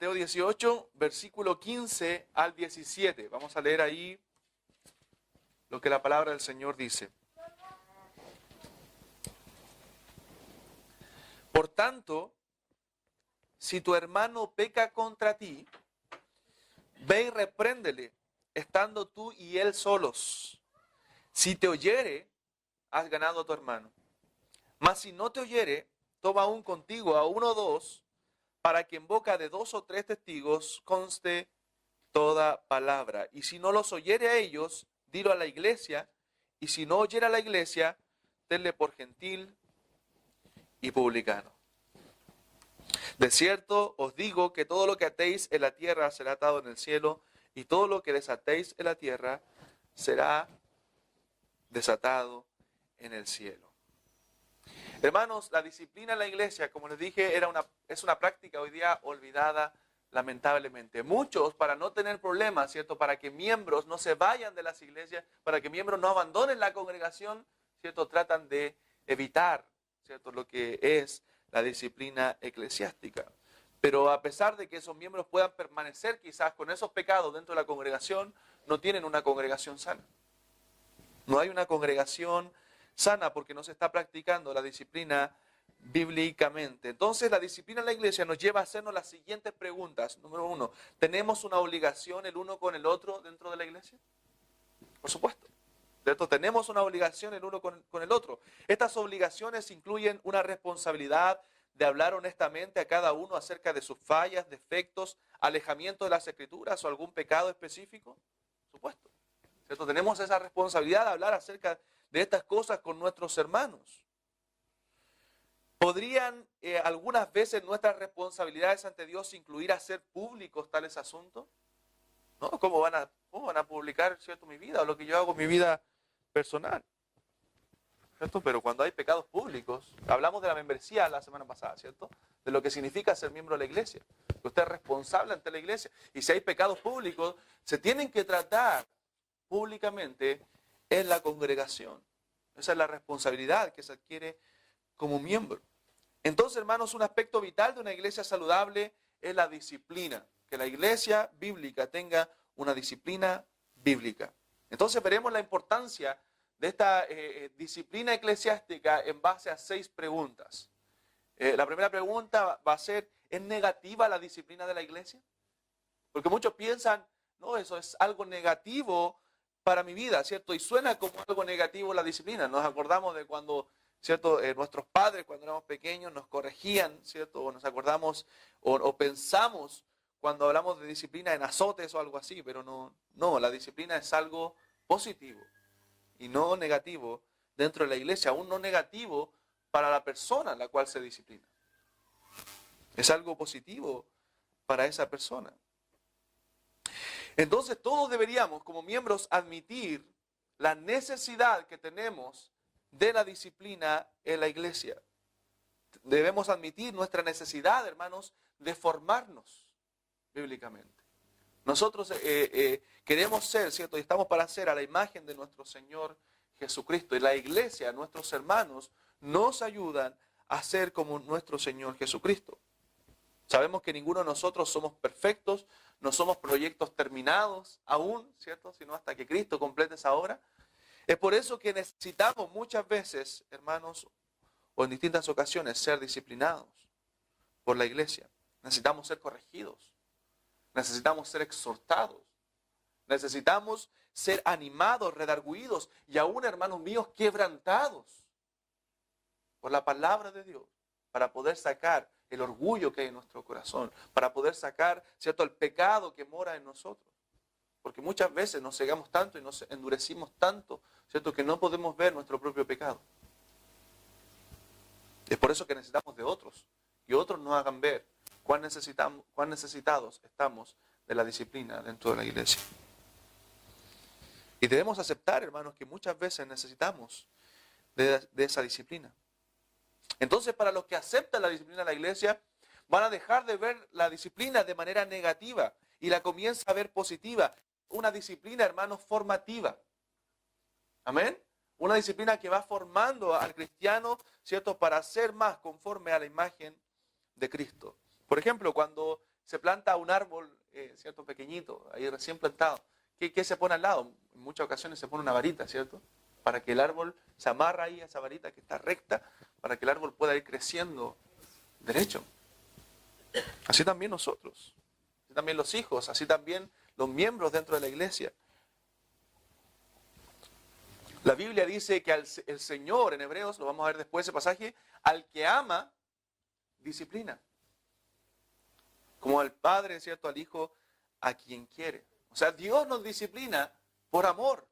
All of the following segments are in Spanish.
Mateo 18, versículo 15 al 17. Vamos a leer ahí lo que la palabra del Señor dice. Por tanto, si tu hermano peca contra ti, ve y repréndele, estando tú y él solos. Si te oyere, has ganado a tu hermano. Mas si no te oyere, toma aún contigo a uno o dos, para que en boca de 2 o 3 testigos conste toda palabra. Y si no los oyere a ellos, dilo a la iglesia, y si no oyere a la iglesia, tenle por gentil y publicano. De cierto os digo que todo lo que atéis en la tierra será atado en el cielo, y todo lo que desatéis en la tierra será desatado en el cielo. Hermanos, la disciplina en la iglesia, como les dije, es una práctica hoy día olvidada, lamentablemente. Muchos, para no tener problemas, ¿cierto? Para que miembros no se vayan de las iglesias, para que miembros no abandonen la congregación, ¿cierto? Tratan de evitar, ¿cierto? Lo que es la disciplina eclesiástica. Pero a pesar de que esos miembros puedan permanecer quizás con esos pecados dentro de la congregación, no tienen una congregación sana. No hay una congregación sana porque no se está practicando la disciplina bíblicamente. Entonces la disciplina en la iglesia nos lleva a hacernos las siguientes preguntas. Número 1, ¿tenemos una obligación el uno con el otro dentro de la iglesia? Por supuesto. ¿Cierto? Tenemos una obligación el uno con el otro. Estas obligaciones incluyen una responsabilidad de hablar honestamente a cada uno acerca de sus fallas, defectos, alejamiento de las escrituras o algún pecado específico. Por supuesto. ¿Cierto? Tenemos esa responsabilidad de hablar acerca de estas cosas con nuestros hermanos. ¿Podrían algunas veces nuestras responsabilidades ante Dios incluir hacer públicos tales asuntos? ¿No? ¿Cómo van a publicar, ¿cierto?, mi vida o lo que yo hago en mi vida personal? ¿Cierto? Pero cuando hay pecados públicos, hablamos de la membresía la semana pasada, ¿cierto? De lo que significa ser miembro de la iglesia. Que usted es responsable ante la iglesia. Y si hay pecados públicos, se tienen que tratar públicamente en la congregación. Esa es la responsabilidad que se adquiere como miembro. Entonces, hermanos, un aspecto vital de una iglesia saludable es la disciplina. Que la iglesia bíblica tenga una disciplina bíblica. Entonces veremos la importancia de esta disciplina eclesiástica en base a 6 preguntas. La primera pregunta va a ser, ¿es negativa la disciplina de la iglesia? Porque muchos piensan, no, eso es algo negativo para mi vida, ¿cierto? Y suena como algo negativo la disciplina. Nos acordamos de cuando, ¿cierto? Nuestros padres, cuando éramos pequeños, nos corregían, ¿cierto? O nos acordamos o pensamos cuando hablamos de disciplina en azotes o algo así, pero no, la disciplina es algo positivo y no negativo dentro de la iglesia, aún no negativo para la persona en la cual se disciplina. Es algo positivo para esa persona. Entonces todos deberíamos, como miembros, admitir la necesidad que tenemos de la disciplina en la iglesia. Debemos admitir nuestra necesidad, hermanos, de formarnos bíblicamente. Nosotros queremos ser, ¿cierto? Y estamos para ser a la imagen de nuestro Señor Jesucristo. Y la iglesia, nuestros hermanos, nos ayudan a ser como nuestro Señor Jesucristo. Sabemos que ninguno de nosotros somos perfectos, no somos proyectos terminados aún, ¿cierto? Sino hasta que Cristo complete esa obra. Es por eso que necesitamos muchas veces, hermanos, o en distintas ocasiones, ser disciplinados por la iglesia. Necesitamos ser corregidos. Necesitamos ser exhortados. Necesitamos ser animados, redarguidos y aún, hermanos míos, quebrantados por la palabra de Dios para poder sacar el orgullo que hay en nuestro corazón, para poder sacar, ¿cierto?, el pecado que mora en nosotros. Porque muchas veces nos cegamos tanto y nos endurecimos tanto, ¿cierto?, que no podemos ver nuestro propio pecado. Es por eso que necesitamos de otros, que otros nos hagan ver cuán necesitados estamos de la disciplina dentro de la iglesia. Y debemos aceptar, hermanos, que muchas veces necesitamos de esa disciplina. Entonces, para los que aceptan la disciplina de la iglesia, van a dejar de ver la disciplina de manera negativa y la comienza a ver positiva. Una disciplina, hermanos, formativa. Amén. Una disciplina que va formando al cristiano, ¿cierto?, para ser más conforme a la imagen de Cristo. Por ejemplo, cuando se planta un árbol, ¿cierto? Pequeñito, ahí recién plantado. ¿Qué se pone al lado? En muchas ocasiones se pone una varita, ¿cierto? Para que el árbol se amarra ahí a esa varita que está recta, para que el árbol pueda ir creciendo derecho. Así también nosotros, así también los hijos, así también los miembros dentro de la iglesia. La Biblia dice que el Señor, en Hebreos, lo vamos a ver después ese pasaje, al que ama, disciplina. Como al Padre, ¿cierto? Al Hijo, a quien quiere. O sea, Dios nos disciplina por amor.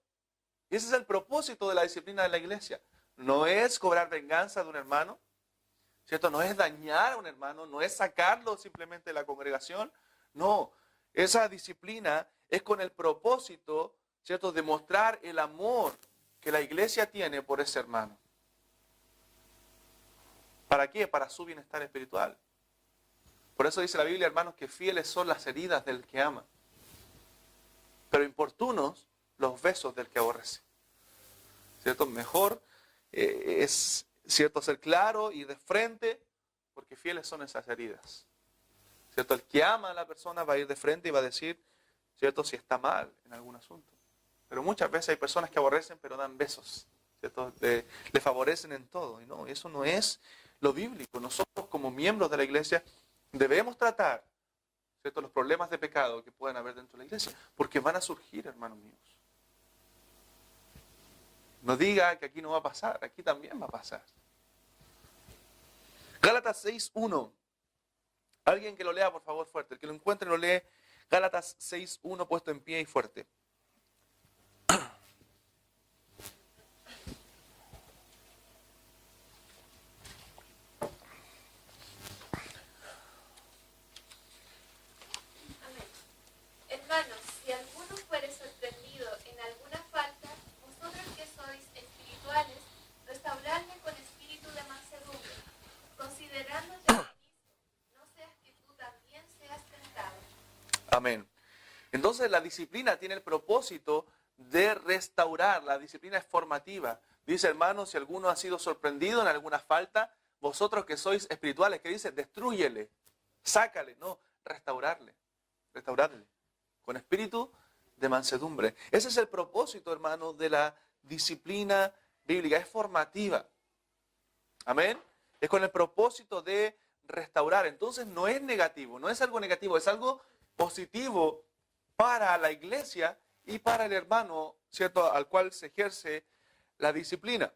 Y ese es el propósito de la disciplina de la iglesia. No es cobrar venganza de un hermano, ¿cierto? No es dañar a un hermano, no es sacarlo simplemente de la congregación. No, esa disciplina es con el propósito, ¿cierto?, de mostrar el amor que la iglesia tiene por ese hermano. ¿Para qué? Para su bienestar espiritual. Por eso dice la Biblia, hermanos, que fieles son las heridas del que ama, pero importunos los besos del que aborrece. ¿Cierto? Mejor es, ¿cierto?, ser claro y de frente, porque fieles son esas heridas. ¿Cierto? El que ama a la persona va a ir de frente y va a decir, ¿cierto?, si está mal en algún asunto. Pero muchas veces hay personas que aborrecen pero dan besos, ¿cierto? Le favorecen en todo. Y no, eso no es lo bíblico. Nosotros como miembros de la iglesia debemos tratar, ¿cierto?, los problemas de pecado que puedan haber dentro de la iglesia, porque van a surgir, hermanos míos. No diga que aquí no va a pasar, aquí también va a pasar. Gálatas 6:1. Alguien que lo lea, por favor, fuerte. El que lo encuentre lo lee. Gálatas 6:1, puesto en pie y fuerte. Hermanos, si alguno fuere sorprendido en alguna falta, vosotros que sois espirituales, restauradle con espíritu de mansedumbre, considerándote mismo, no seas que tú también seas tentado. Amén. Entonces la disciplina tiene el propósito de restaurar. La disciplina es formativa. Dice, hermanos, si alguno ha sido sorprendido en alguna falta, vosotros que sois espirituales, ¿qué dice? Destrúyele, sácale, no, restaurarle, restaurarle. Con espíritu de mansedumbre. Ese es el propósito, hermano, de la disciplina bíblica. Es formativa. Amén. Es con el propósito de restaurar. Entonces no es negativo, no es algo negativo, es algo positivo para la iglesia y para el hermano, ¿cierto?, al cual se ejerce la disciplina.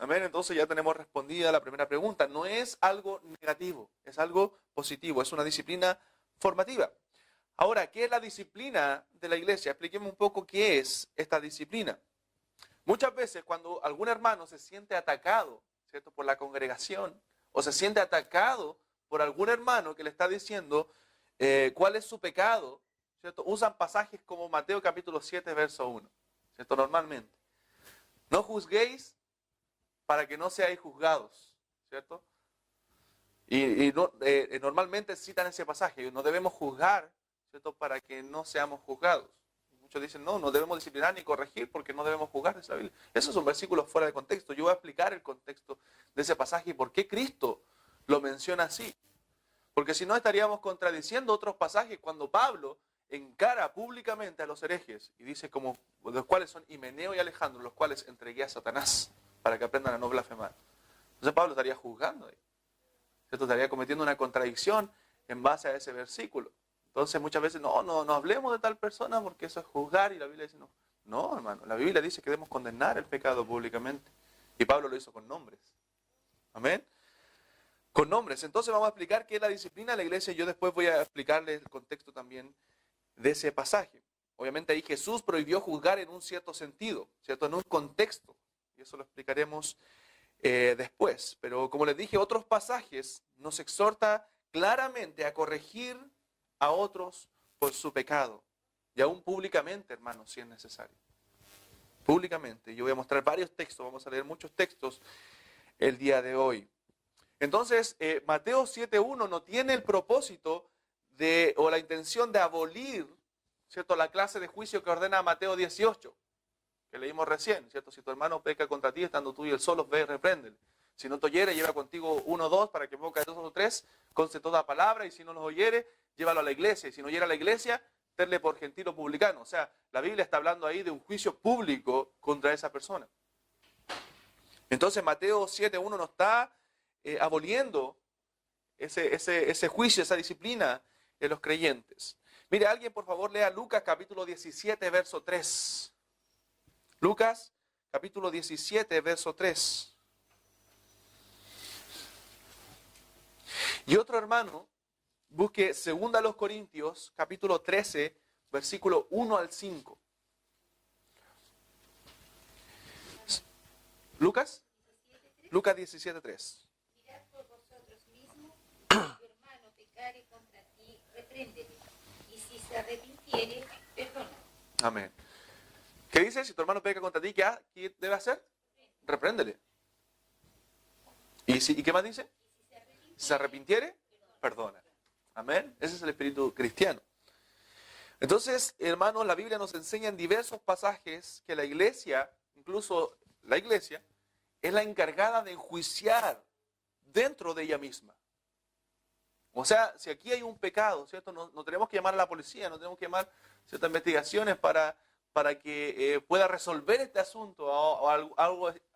Amén. Entonces ya tenemos respondida la primera pregunta. No es algo negativo, es algo positivo, es una disciplina formativa. Ahora, ¿qué es la disciplina de la iglesia? Expliquemos un poco qué es esta disciplina. Muchas veces cuando algún hermano se siente atacado, ¿cierto?, por la congregación, o se siente atacado por algún hermano que le está diciendo cuál es su pecado, ¿cierto?, usan pasajes como Mateo capítulo 7, verso 1, ¿cierto?, normalmente. No juzguéis para que no seáis juzgados, ¿cierto? Normalmente citan ese pasaje, no debemos juzgar, ¿cierto?, para que no seamos juzgados. Muchos dicen, no debemos disciplinar ni corregir porque no debemos juzgar, dice la Biblia. Esos son versículos fuera de contexto. Yo voy a explicar el contexto de ese pasaje y por qué Cristo lo menciona así. Porque si no estaríamos contradiciendo otros pasajes cuando Pablo encara públicamente a los herejes y dice como los cuales son Himeneo y Alejandro, los cuales entregué a Satanás para que aprendan a no blasfemar. Entonces Pablo estaría juzgando ahí. ¿Cierto? Estaría cometiendo una contradicción en base a ese versículo. Entonces muchas veces, no hablemos de tal persona porque eso es juzgar y la Biblia dice no. No, hermano, la Biblia dice que debemos condenar el pecado públicamente. Y Pablo lo hizo con nombres. Amén. Con nombres. Entonces vamos a explicar qué es la disciplina de la iglesia y yo después voy a explicarles el contexto también de ese pasaje. Obviamente ahí Jesús prohibió juzgar en un cierto sentido, ¿cierto? En un contexto. Y eso lo explicaremos después. Pero como les dije, otros pasajes nos exhorta claramente a corregir a otros por su pecado. Y aún públicamente, hermanos, si es necesario. Públicamente. Yo voy a mostrar varios textos, vamos a leer muchos textos el día de hoy. Entonces, Mateo 7.1 no tiene el propósito o la intención de abolir, ¿cierto?, la clase de juicio que ordena Mateo 18, que leímos recién, ¿cierto? Si tu hermano peca contra ti, estando tú y él solos, ve y repréndele. Si no te oyere, lleva contigo 1 o 2 para que en boca de 2 o 3 conste toda palabra, y si no los oyere, llévalo a la iglesia. Y si no llega a la iglesia, tenle por gentil o publicano. O sea, la Biblia está hablando ahí de un juicio público contra esa persona. Entonces Mateo 7.1 no está aboliendo ese juicio, esa disciplina de los creyentes. Mire, alguien por favor lea Lucas capítulo 17, verso 3. Lucas capítulo 17, verso 3. Y otro hermano, busque 2 Corintios capítulo 13, versículo 1 al 5. Lucas 17:3. Mirad por vosotros mismos, si tu hermano pecare contra ti, repréndele, y si se arrepintiere, perdona. Amén. ¿Qué dice? Si tu hermano peca contra ti, ¿qué debe hacer? Repréndele. ¿Y qué más dice? Si se arrepintiere, perdona. Amén. Ese es el espíritu cristiano. Entonces, hermanos, la Biblia nos enseña en diversos pasajes que la iglesia, incluso la iglesia, es la encargada de enjuiciar dentro de ella misma. O sea, si aquí hay un pecado, ¿cierto? No tenemos que llamar a la policía, no tenemos que llamar ciertas investigaciones para que pueda resolver este asunto o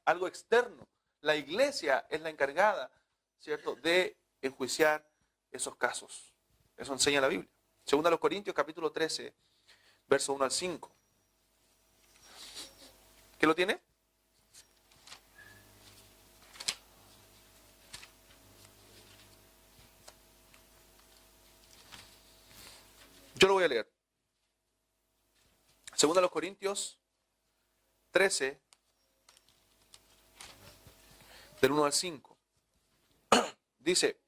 algo externo. La iglesia es la encargada, ¿cierto?, de enjuiciar esos casos. Eso enseña la Biblia. 2 Corintios capítulo 13, verso 1 al 5. ¿Qué lo tiene? Yo lo voy a leer. 2 Corintios 13, del 1 al 5. Dice: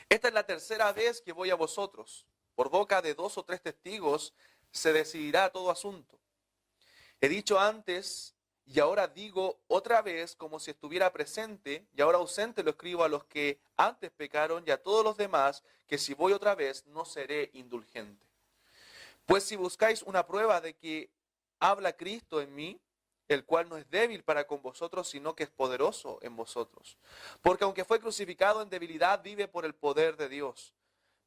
esta es la tercera vez que voy a vosotros. Por boca de 2 o 3 testigos se decidirá todo asunto. He dicho antes y ahora digo otra vez, como si estuviera presente, y ahora ausente lo escribo a los que antes pecaron y a todos los demás, que si voy otra vez no seré indulgente. Pues si buscáis una prueba de que habla Cristo en mí, el cual no es débil para con vosotros, sino que es poderoso en vosotros. Porque aunque fue crucificado en debilidad, vive por el poder de Dios.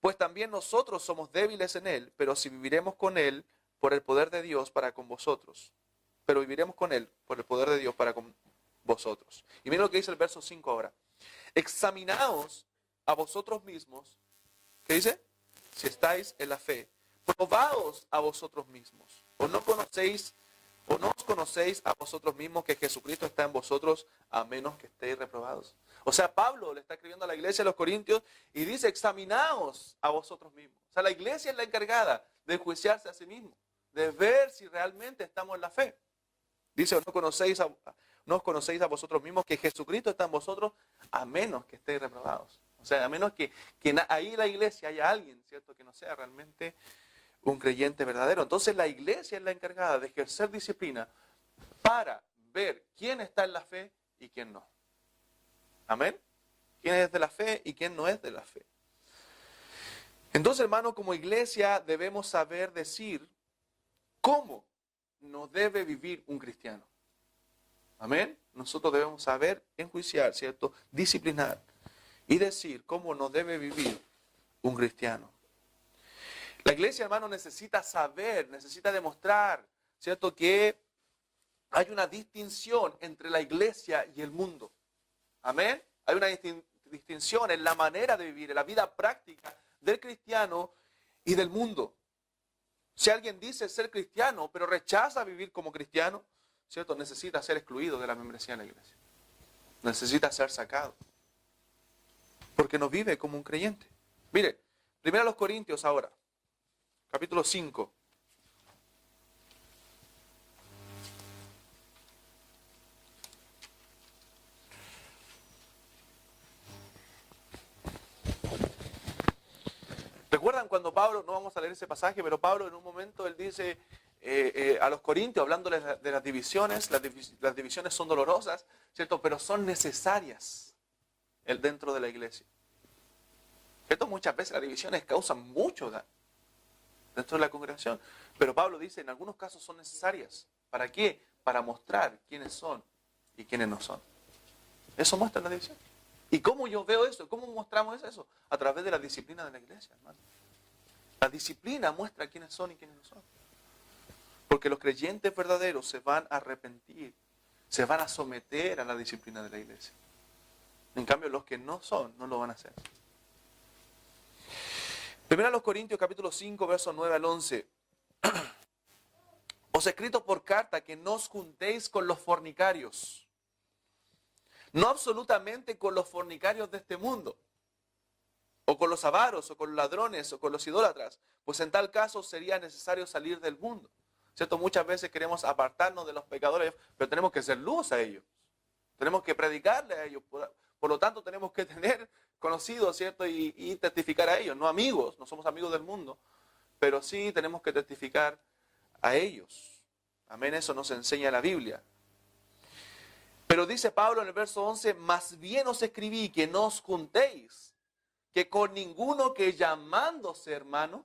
Pues también nosotros somos débiles en él, pero si viviremos con él por el poder de Dios para con vosotros. Pero viviremos con él por el poder de Dios para con vosotros. Y miren lo que dice el verso 5 ahora. Examinaos a vosotros mismos. ¿Qué dice? Si estáis en la fe. Probaos a vosotros mismos. ¿O no os conocéis a vosotros mismos que Jesucristo está en vosotros, a menos que estéis reprobados? O sea, Pablo le está escribiendo a la iglesia de los Corintios y dice: examinaos a vosotros mismos. O sea, la iglesia es la encargada de enjuiciarse a sí mismo, de ver si realmente estamos en la fe. Dice: no os conocéis a vosotros mismos que Jesucristo está en vosotros, a menos que estéis reprobados. O sea, a menos que ahí en la iglesia haya alguien, ¿cierto?, que no sea realmente un creyente verdadero. Entonces la iglesia es la encargada de ejercer disciplina para ver quién está en la fe y quién no. Amén. ¿Quién es de la fe y quién no es de la fe? Entonces, hermano, como iglesia debemos saber decir cómo no debe vivir un cristiano. Amén. Nosotros debemos saber enjuiciar, ¿cierto?, disciplinar y decir cómo no debe vivir un cristiano. La iglesia, hermano, necesita saber, necesita demostrar, ¿cierto?, que hay una distinción entre la iglesia y el mundo. Amén. Hay una distinción en la manera de vivir, en la vida práctica del cristiano y del mundo. Si alguien dice ser cristiano, pero rechaza vivir como cristiano, ¿cierto?, necesita ser excluido de la membresía en la iglesia. Necesita ser sacado. Porque no vive como un creyente. Mire, 1 Corintios ahora. Capítulo 5. ¿Recuerdan cuando Pablo, no vamos a leer ese pasaje, pero Pablo en un momento él dice a los corintios, hablándoles de las divisiones, las divisiones son dolorosas, ¿cierto?, pero son necesarias dentro de la iglesia. ¿Cierto? Muchas veces las divisiones causan mucho daño dentro de la congregación. Pero Pablo dice, en algunos casos son necesarias. ¿Para qué? Para mostrar quiénes son y quiénes no son. Eso muestra la división. ¿Y cómo yo veo eso? ¿Cómo mostramos eso? A través de la disciplina de la iglesia, hermano. La disciplina muestra quiénes son y quiénes no son. Porque los creyentes verdaderos se van a arrepentir, se van a someter a la disciplina de la iglesia. En cambio, los que no son, no lo van a hacer. Primera a los Corintios, capítulo 5, versos 9 al 11. Os he escrito por carta que no os juntéis con los fornicarios. No absolutamente con los fornicarios de este mundo, o con los avaros, o con los ladrones, o con los idólatras, pues en tal caso sería necesario salir del mundo. ¿Cierto? Muchas veces queremos apartarnos de los pecadores, pero tenemos que ser luz a ellos. Tenemos que predicarle a ellos. Por lo tanto, tenemos que tener conocidos, ¿cierto? Y testificar a ellos, no amigos, no somos amigos del mundo, pero sí tenemos que testificar a ellos. Amén, eso nos enseña la Biblia. Pero dice Pablo en el verso 11, más bien os escribí que no os juntéis, que con ninguno que llamándose hermano,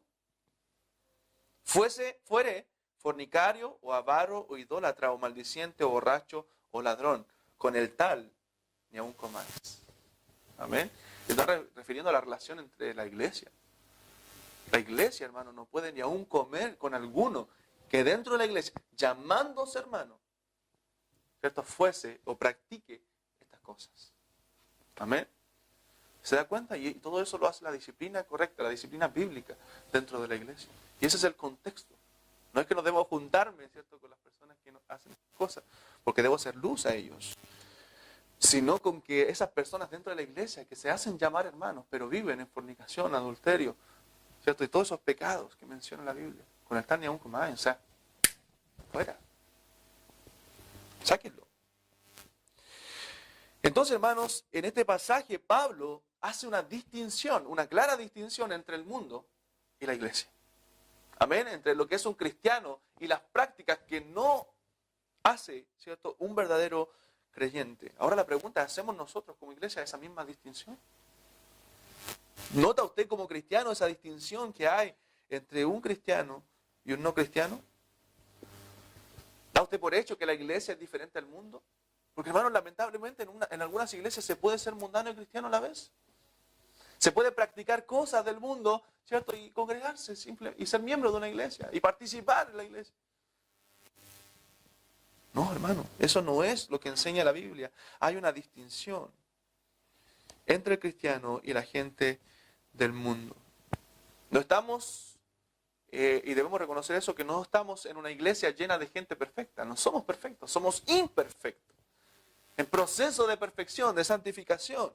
fuere fornicario, o avaro, o idólatra, o maldiciente, o borracho, o ladrón, con el tal ni aun comáis. Amén. Está refiriendo a la relación entre la iglesia. La iglesia, hermano, no puede ni aun comer con alguno que dentro de la iglesia, llamándose hermano, ¿cierto?, fuese o practique estas cosas. Amén. ¿Se da cuenta? Y todo eso lo hace la disciplina correcta, la disciplina bíblica dentro de la iglesia. Y ese es el contexto. No es que no debo juntarme, ¿cierto?, con las personas que no hacen cosas, porque debo ser luz a ellos. Sino con que esas personas dentro de la iglesia que se hacen llamar hermanos, pero viven en fornicación, adulterio, ¿cierto?, y todos esos pecados que menciona la Biblia, con el tal ni aun comáis, o sea, fuera. Sáquenlo. Entonces, hermanos, en este pasaje Pablo hace una distinción, una clara distinción entre el mundo y la iglesia. Amén, entre lo que es un cristiano y las prácticas que no hace, ¿cierto?, un verdadero creyente. Ahora la pregunta, ¿hacemos nosotros como iglesia esa misma distinción? ¿Nota usted como cristiano esa distinción que hay entre un cristiano y un no cristiano? ¿Da usted por hecho que la iglesia es diferente al mundo? Porque, hermanos, lamentablemente en algunas iglesias se puede ser mundano y cristiano a la vez. Se puede practicar cosas del mundo, ¿cierto?, y congregarse y ser miembro de una iglesia y participar en la iglesia. No, hermano, eso no es lo que enseña la Biblia. Hay una distinción entre el cristiano y la gente del mundo. No estamos, y debemos reconocer eso, que no estamos en una iglesia llena de gente perfecta. No somos perfectos, somos imperfectos. En proceso de perfección, de santificación.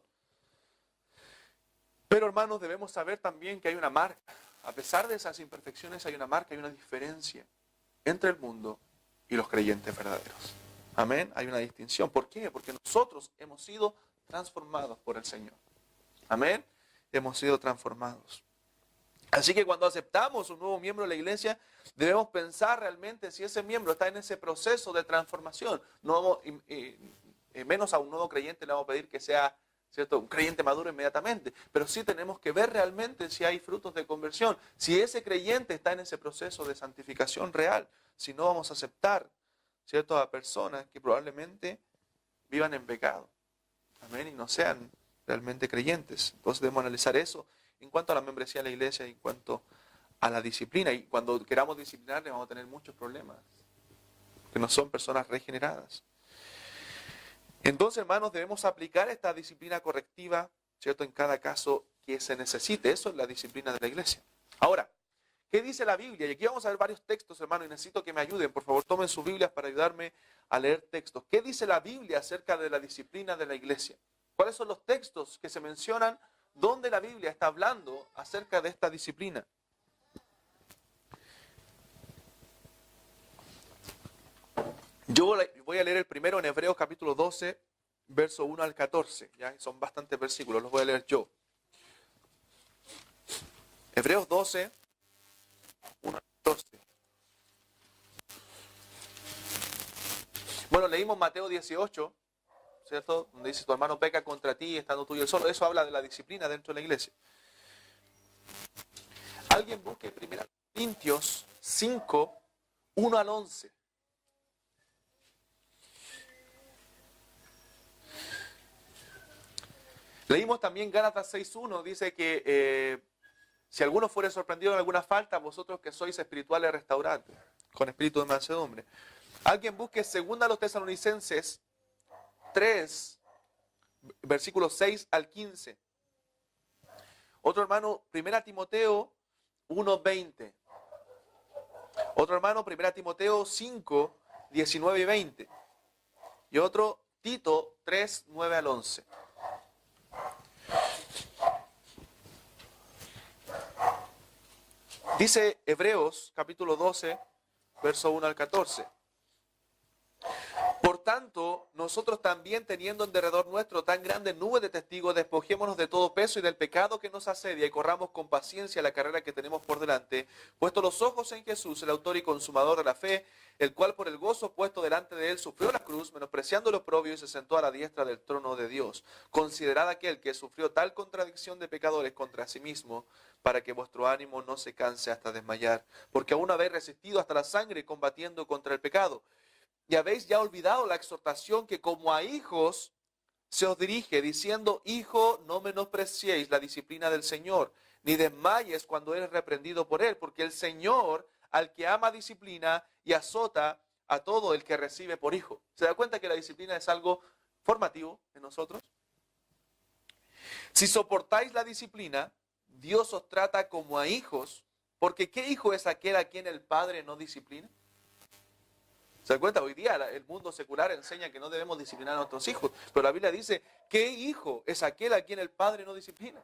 Pero, hermanos, debemos saber también que hay una marca. A pesar de esas imperfecciones, hay una marca, hay una diferencia entre el mundo y los creyentes verdaderos. Amén. Hay una distinción. ¿Por qué? Porque nosotros hemos sido transformados por el Señor. Amén. Hemos sido transformados. Así que cuando aceptamos un nuevo miembro de la iglesia, debemos pensar realmente si ese miembro está en ese proceso de transformación. No vamos, menos a un nuevo creyente le vamos a pedir que sea, ¿cierto?, un creyente maduro inmediatamente. Pero sí tenemos que ver realmente si hay frutos de conversión. Si ese creyente está en ese proceso de santificación real. Si no, vamos a aceptar, ¿cierto?, a personas que probablemente vivan en pecado. Amén. Y no sean realmente creyentes. Entonces debemos analizar eso en cuanto a la membresía de la iglesia y en cuanto a la disciplina. Y cuando queramos disciplinarle vamos a tener muchos problemas. Porque no son personas regeneradas. Entonces, hermanos, debemos aplicar esta disciplina correctiva, ¿cierto?, en cada caso que se necesite. Eso es la disciplina de la iglesia. Ahora, ¿qué dice la Biblia? Y aquí vamos a ver varios textos, hermanos, y necesito que me ayuden. Por favor, tomen sus Biblias para ayudarme a leer textos. ¿Qué dice la Biblia acerca de la disciplina de la iglesia? ¿Cuáles son los textos que se mencionan donde la Biblia está hablando acerca de esta disciplina? Yo voy a leer el primero en Hebreos capítulo 12, verso 1 al 14. ¿Ya? Son bastantes versículos, los voy a leer yo. Hebreos 12, 1 al 14. Bueno, leímos Mateo 18, ¿cierto? Donde dice, tu hermano peca contra ti, estando tú y él solo. Eso habla de la disciplina dentro de la iglesia. Alguien busque 1 Corintios 5, 1 al 11. Leímos también Gálatas 6.1, dice que si alguno fuere sorprendido en alguna falta, vosotros que sois espirituales, restaurad con espíritu de mansedumbre. Alguien busque 2 Tesalonicenses 3, versículos 6 al 15. Otro hermano, 1 Timoteo 1:20. Otro hermano, 1 Timoteo 5, 19 y 20. Y otro, Tito 3, 9 al 11. Dice Hebreos capítulo 12, verso 1 al 14. Por tanto, nosotros también, teniendo en derredor nuestro tan grande nube de testigos, despojémonos de todo peso y del pecado que nos asedia y corramos con paciencia la carrera que tenemos por delante, puesto los ojos en Jesús, el autor y consumador de la fe, el cual por el gozo puesto delante de él sufrió la cruz, menospreciando lo oprobio, y se sentó a la diestra del trono de Dios. Considerad aquel que sufrió tal contradicción de pecadores contra sí mismo, para que vuestro ánimo no se canse hasta desmayar, porque aún habéis resistido hasta la sangre combatiendo contra el pecado. Y habéis ya olvidado la exhortación que como a hijos se os dirige, diciendo: hijo, no menospreciéis la disciplina del Señor, ni desmayes cuando eres reprendido por él, porque el Señor al que ama disciplina y azota a todo el que recibe por hijo. ¿Se da cuenta que la disciplina es algo formativo en nosotros? Si soportáis la disciplina, Dios os trata como a hijos, porque ¿qué hijo es aquel a quien el Padre no disciplina? ¿Se da cuenta? Hoy día el mundo secular enseña que no debemos disciplinar a nuestros hijos, pero la Biblia dice: ¿qué hijo es aquel a quien el Padre no disciplina?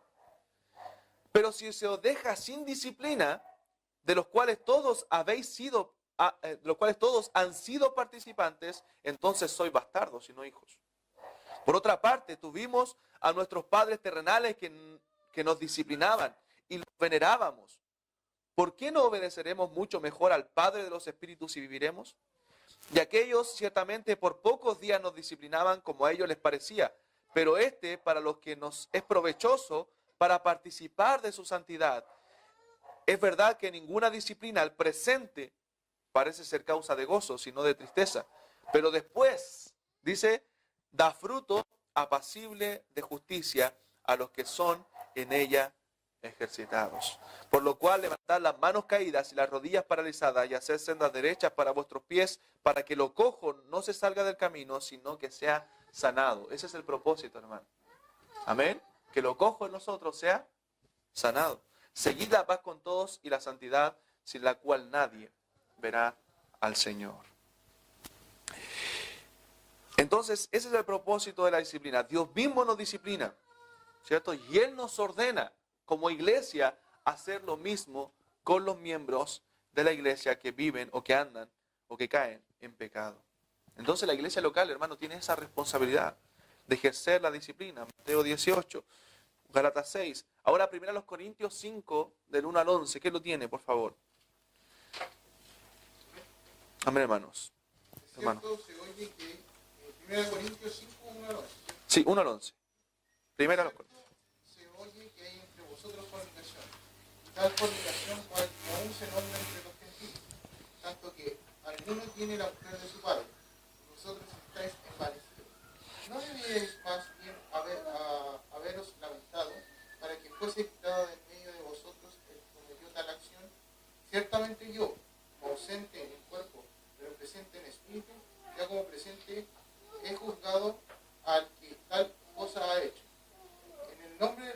Pero si se os deja sin disciplina, de los cuales todos han sido participantes, entonces sois bastardos y no hijos. Por otra parte, tuvimos a nuestros padres terrenales que nos disciplinaban y los venerábamos. ¿Por qué no obedeceremos mucho mejor al Padre de los Espíritus y viviremos? Y aquellos ciertamente por pocos días nos disciplinaban como a ellos les parecía, pero para los que nos es provechoso para participar de su santidad. Es verdad que ninguna disciplina al presente parece ser causa de gozo, sino de tristeza, pero después, dice, da fruto apacible de justicia a los que son en ella ejercitados. Por lo cual levantad las manos caídas y las rodillas paralizadas y haced sendas derechas para vuestros pies, para que lo cojo no se salga del camino, sino que sea sanado. Ese es el propósito, hermano. Amén. Que lo cojo en nosotros sea sanado. Seguid la paz con todos y la santidad, sin la cual nadie verá al Señor. Entonces, ese es el propósito de la disciplina. Dios mismo nos disciplina, ¿cierto? Y Él nos ordena como iglesia hacer lo mismo con los miembros de la iglesia que viven o que andan o que caen en pecado. Entonces la iglesia local, hermano, tiene esa responsabilidad de ejercer la disciplina. Mateo 18, Gálatas 6. Ahora 1 Corintios 5, del 1 al 11. ¿Qué lo tiene, por favor? Amén, hermanos. Es cierto, se oye que 1 Corintios 5, 1 al 11. Sí, 1 al 11. Primero a los Corintios. Se oye que hay entre vosotros fornicación, y tal fornicación cual aún se nombra entre los gentiles, tanto que alguno tiene la mujer de su padre, y vosotros estáis envanecidos. ¿No debíais más bien haberos lamentado para que fuese quitado de en medio de vosotros el que cometió tal acción? Ciertamente yo, ausente en el cuerpo, pero presente en espíritu, ya como presente he juzgado al que tal cosa ha hecho. En el nombre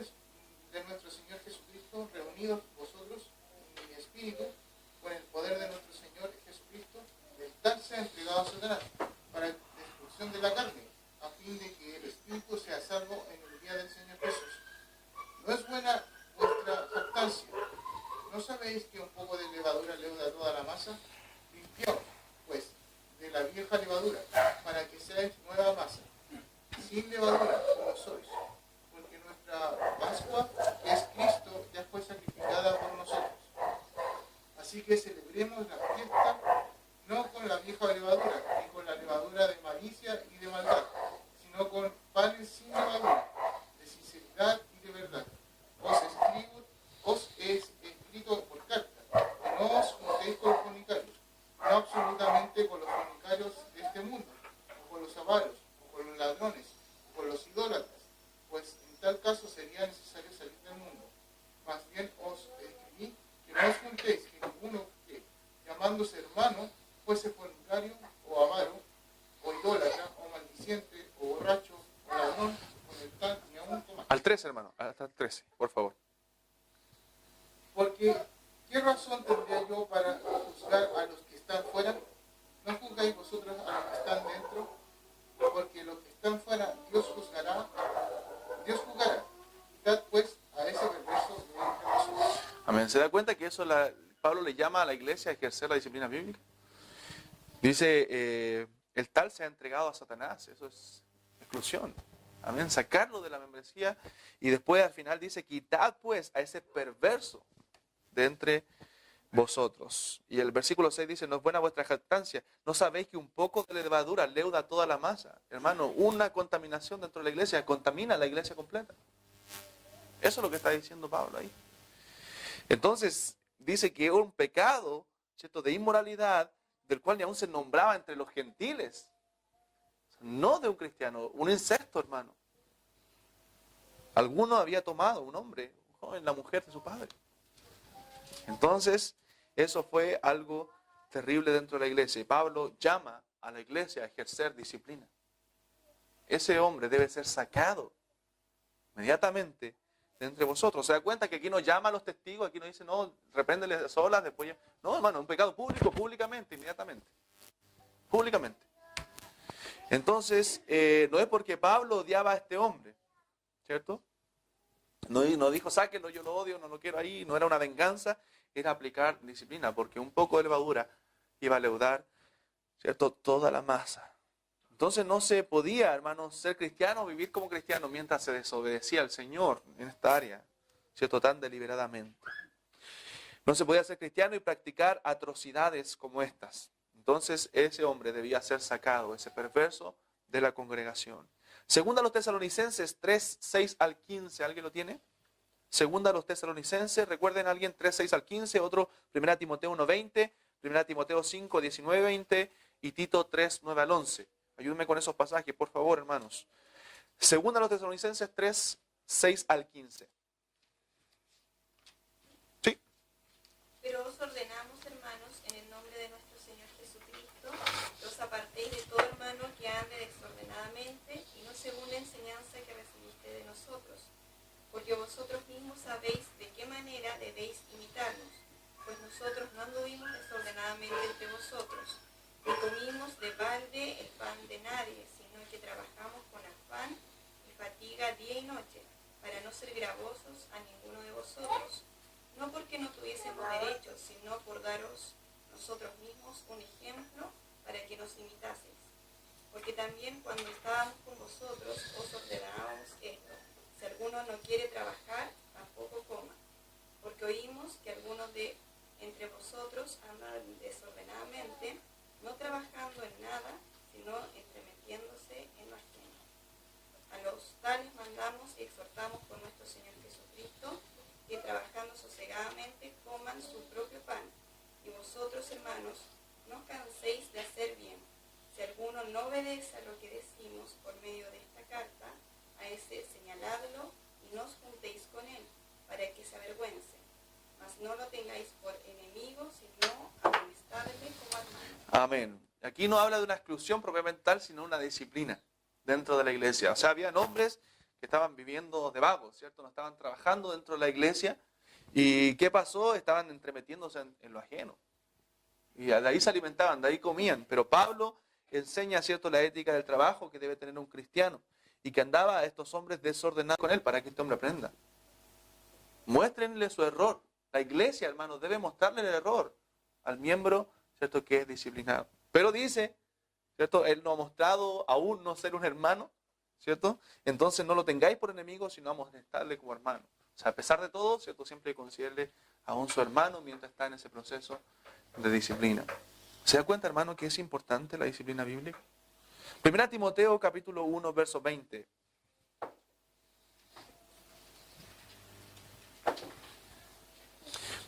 de nuestro Señor Jesucristo, reunidos vosotros en mi espíritu, con el poder de nuestro Señor Jesucristo, el tal sea entregado a Satanás, para destrucción de la carne, a fin de que el espíritu sea salvo en el día del Señor Jesús. ¿No es buena vuestra jactancia? ¿No sabéis que un poco de levadura leuda toda la masa? Limpiaos, pues, de la vieja levadura, para que seáis nueva masa, sin levadura como sois, porque nuestra Pascua, que es Cristo, ya fue sacrificada por nosotros. Así que celebremos la fiesta no con la vieja levadura, ni con la levadura de malicia y de maldad, sino con panes sin levadura, de sinceridad y de verdad. Os he escrito por carta, que no os juntéis con los fornicarios, no absolutamente con los fornicarios de este mundo, o con los avaros, o con los ladrones, o con los idólatras, pues en tal caso cuando su hermano fuese fornicario, o avaro, o idólatra, o maldiciente, o borracho, o ladrón, o mortal, ni aún tomar. Al 13, hermano, hasta el 13, por favor. Porque, ¿qué razón tendría yo para juzgar a los que están fuera? ¿No juzgáis vosotros a los que están dentro? Porque los que están fuera, Dios juzgará. Quitad pues a ese perverso de entre vosotros. Amén. ¿Se da cuenta que eso Pablo le llama a la iglesia a ejercer la disciplina bíblica? Dice, el tal se ha entregado a Satanás. Eso es exclusión. Amén. Sacarlo de la membresía. Y después al final dice, quitad pues a ese perverso de entre vosotros. Y el versículo 6 dice, no es buena vuestra jactancia. ¿No sabéis que un poco de levadura leuda toda la masa? Hermano, una contaminación dentro de la iglesia contamina la iglesia completa. Eso es lo que está diciendo Pablo ahí. Entonces, dice que un pecado, ¿cierto?, de inmoralidad, del cual ni aún se nombraba entre los gentiles. No de un cristiano, un incesto, hermano. Alguno había tomado, un hombre, un joven, la mujer de su padre. Entonces, eso fue algo terrible dentro de la iglesia. Y Pablo llama a la iglesia a ejercer disciplina. Ese hombre debe ser sacado inmediatamente de entre vosotros. ¿Se da cuenta que aquí no llama a los testigos? Aquí no dice, no, repréndele solas, después ya. No, hermano, un pecado público, públicamente, inmediatamente. Públicamente. Entonces, no es porque Pablo odiaba a este hombre, ¿cierto? No dijo, sáquenlo, yo lo odio, no lo quiero ahí, no era una venganza, era aplicar disciplina, porque un poco de levadura iba a leudar, ¿cierto?, toda la masa. Entonces no se podía, hermanos, ser cristiano, vivir como cristiano mientras se desobedecía al Señor en esta área, ¿cierto?, tan deliberadamente. No se podía ser cristiano y practicar atrocidades como estas. Entonces ese hombre debía ser sacado, ese perverso, de la congregación. Segunda a los Tesalonicenses 3, 6 al 15, ¿alguien lo tiene? Segunda a los Tesalonicenses, recuerden a alguien 3, 6 al 15, otro 1 Timoteo 1, 20, 1 Timoteo 5, 19, 20 y Tito 3, 9 al 11. Ayúdenme con esos pasajes, por favor, hermanos. Segunda a los Tesalonicenses 3, 6 al 15. Sí. Pero os ordenamos, hermanos, en el nombre de nuestro Señor Jesucristo, que os apartéis de todo hermano que ande desordenadamente y no según la enseñanza que recibiste de nosotros. Porque vosotros mismos sabéis de qué manera debéis imitarnos, pues nosotros no anduvimos desordenadamente entre vosotros, ni comimos de balde el pan de nadie, sino que trabajamos con afán y fatiga día y noche, para no ser gravosos a ninguno de vosotros, no porque no tuviésemos derecho, sino por daros nosotros mismos un ejemplo para que nos imitaseis. Porque también cuando estábamos con vosotros os ordenábamos esto: si alguno no quiere trabajar, tampoco coma. Porque oímos que algunos de entre vosotros andan desordenadamente, no trabajando en nada, sino entremetiéndose en lo ajeno. A los tales mandamos y exhortamos por nuestro Señor Jesucristo, que trabajando sosegadamente coman su propio pan. Y vosotros, hermanos, no os canséis de hacer bien. Si alguno no obedece a lo que decimos por medio de esta carta, a ese señaladlo y no os juntéis con él, para que se avergüence. Mas no lo tengáis por enemigo, sino amonestadle como hermano. Amén. Aquí no habla de una exclusión propiamente tal, sino una disciplina dentro de la iglesia. O sea, había hombres que estaban viviendo de vagos, ¿cierto? No estaban trabajando dentro de la iglesia. ¿Y qué pasó? Estaban entremetiéndose en lo ajeno. Y de ahí se alimentaban, de ahí comían. Pero Pablo enseña, ¿cierto?, la ética del trabajo que debe tener un cristiano. Y que andaba a estos hombres desordenados con él para que este hombre aprenda. Muéstrenle su error. La iglesia, hermanos, debe mostrarle el error al miembro, ¿cierto?, que es disciplinado. Pero dice, ¿cierto?, él no ha mostrado aún no ser un hermano, ¿cierto? Entonces no lo tengáis por enemigo, sino amonestarle como hermano. O sea, a pesar de todo, ¿cierto?, siempre considere aún su hermano mientras está en ese proceso de disciplina. ¿Se da cuenta, hermano, que es importante la disciplina bíblica? 1 Timoteo capítulo 1, verso 20.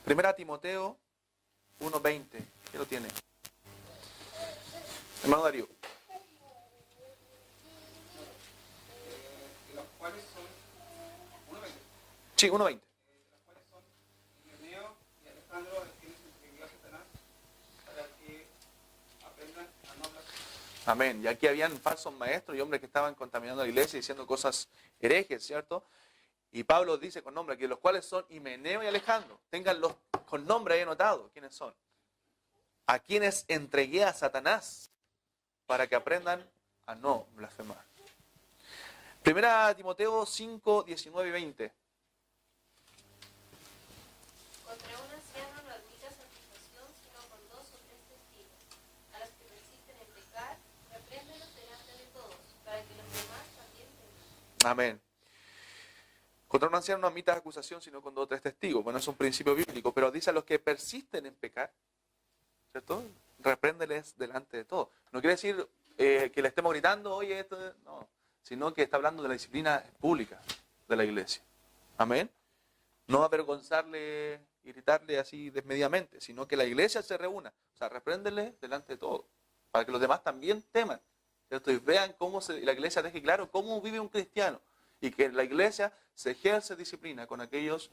Primera Timoteo 1:20. ¿Qué lo tiene? Hermano Darío. Los cuales son 1:20. Sí, 1:20. Los cuales son Himeneo y Alejandro, a quienes entregó a Satanás para Amén. Y aquí habían falsos maestros y hombres que estaban contaminando la iglesia diciendo cosas herejes, ¿cierto? Y Pablo dice con nombre aquí, los cuales son Himeneo y Alejandro. Ténganlos con nombre ahí anotado. ¿Quiénes son? A quienes entregué a Satanás para que aprendan a no blasfemar. Primera Timoteo 5, 19 y 20. Contra un anciano no admitas acusación, sino con 2 o 3 testigos. A los que persisten en pecar, repréndelos delante de todos, para que los demás también teman. Amén. Contra un anciano no admitas acusación, sino con 2 o 3 testigos. Bueno, es un principio bíblico, pero dice a los que persisten en pecar, ¿cierto? Repréndeles delante de todos. No quiere decir que le estemos gritando, oye, esto, no, sino que está hablando de la disciplina pública de la iglesia. Amén. No avergonzarle y gritarle así desmedidamente, sino que la iglesia se reúna. O sea, repréndele delante de todos, para que los demás también teman, ¿cierto? Y vean la iglesia deje claro cómo vive un cristiano. Y que la iglesia se ejerce disciplina con aquellos,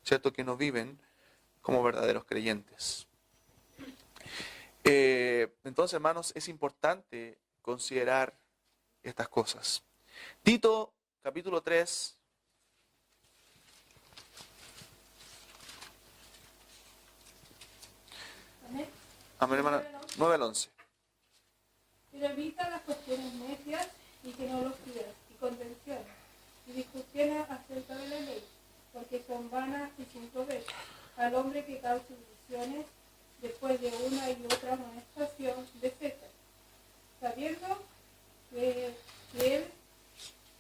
¿cierto?, que no viven como verdaderos creyentes. Entonces, hermanos, es importante considerar estas cosas. Tito, capítulo 3. Amén. Amén, hermana. 9 al 11. Pero evita las cuestiones necias y que no los pidas, y contenciones, y discusiones acerca de la ley, porque son vanas y sin provecho. Al hombre que causa divisiones, después de una y otra amonestación, desecha, sabiendo que él,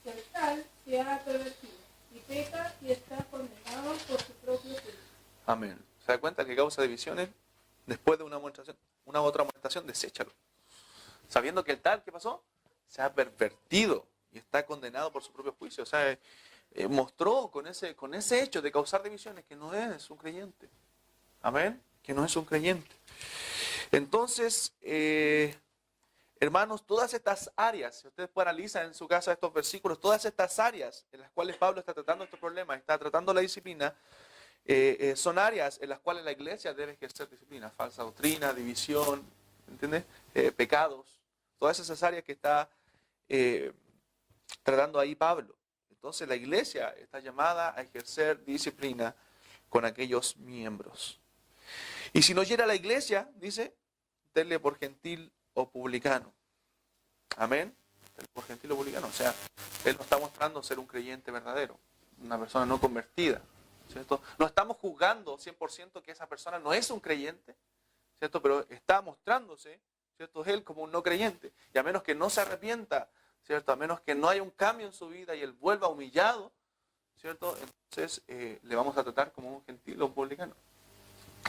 que el tal, se ha pervertido, y peca y está condenado por su propio juicio. Amén. ¿Se da cuenta que causa divisiones? Después de una u otra amonestación, deséchalo. Sabiendo que el tal, ¿qué pasó? Se ha pervertido y está condenado por su propio juicio. O sea, mostró con ese hecho de causar divisiones que no es un creyente. Amén. Que no es un creyente. Entonces, hermanos, todas estas áreas, si ustedes analizan en su casa estos versículos, todas estas áreas en las cuales Pablo está tratando estos problemas, está tratando la disciplina, son áreas en las cuales la iglesia debe ejercer disciplina. Falsa doctrina, división, ¿entiendes? Pecados. Todas esas áreas que está tratando ahí Pablo. Entonces la iglesia está llamada a ejercer disciplina con aquellos miembros. Y si no llega a la iglesia, dice, tenle por gentil o publicano. Amén. Tenle por gentil o publicano. O sea, él no está mostrando ser un creyente verdadero, una persona no convertida, ¿cierto? No estamos juzgando 100% que esa persona no es un creyente, ¿cierto? Pero está mostrándose, ¿cierto?, él como un no creyente. Y a menos que no se arrepienta, ¿cierto?, a menos que no haya un cambio en su vida y él vuelva humillado, ¿cierto?, entonces le vamos a tratar como un gentil o un publicano.